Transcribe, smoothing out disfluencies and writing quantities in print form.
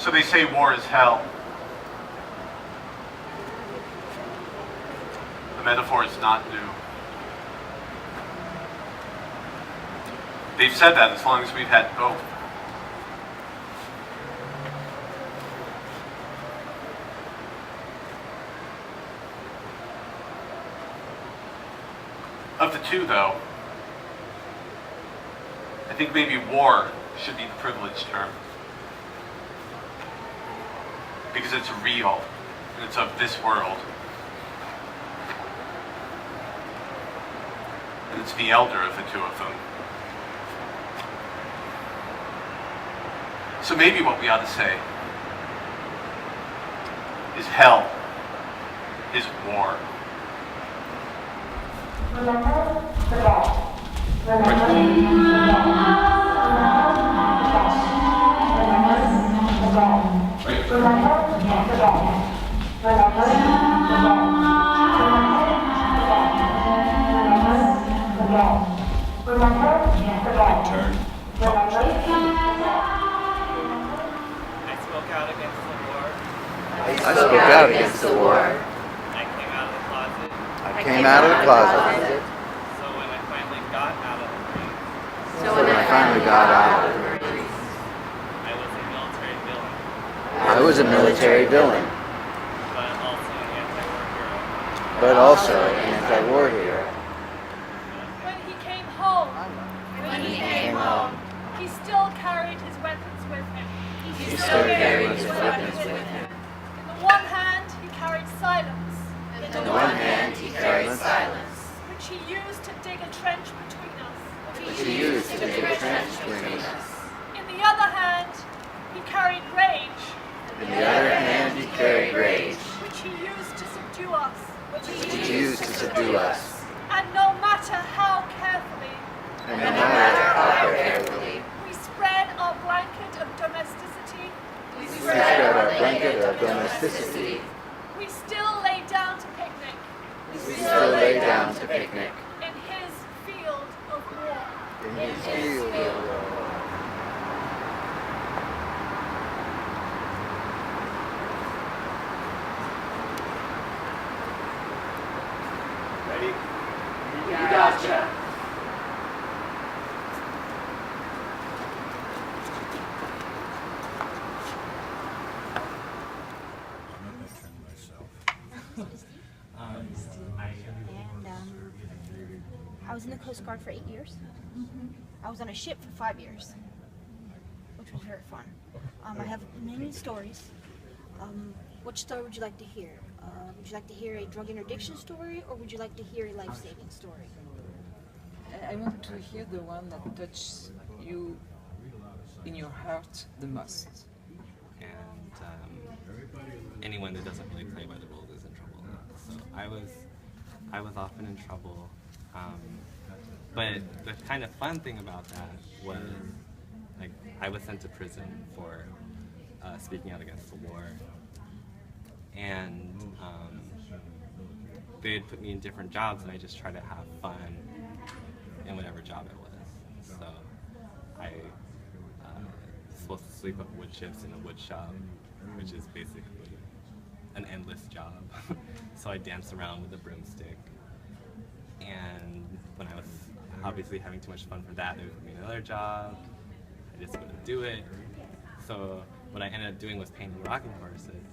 So they say war is hell. The metaphor is not new. They've said that as long as we've had both. Of the two, though, I think maybe war should be the privileged term. Because it's real, and it's of this world. And it's the elder of the two of them. So maybe what we ought to say is hell is war. I spoke out against the war. I came out of the closet. I came out of the closet. So when I finally got out of the Marines, I was a military villain. But also an anti-war hero. When he came home, he still carried his weapons with him. In the one hand, he carried silence. Which he used to dig a trench between us. In the other hand, he carried rage. Which he used to subdue us. And no matter how carefully, we spread our blanket of domesticity. We still lay down to picnic. In his field of war. Ready? You gotcha. I was in the Coast Guard for 8 years. I was on a ship for 5 years, which was very fun. I have many stories. Which story would you like to hear? Would you like to hear a drug interdiction story, or would you like to hear a life-saving story? I want to hear the one that touches you in your heart the most. and anyone that doesn't really play by the rules is in trouble. So I was often in trouble. But the kind of fun thing about that was, like, I was sent to prison for speaking out against the war, and they'd put me in different jobs, and I just tried to have fun in whatever job it was. So I was supposed to sweep up wood chips in a wood shop, which is basically an endless job. So I danced around with a broomstick, and when I was obviously having too much fun for that, they would put me in another job. I just wouldn't do it. So what I ended up doing was painting rocking horses.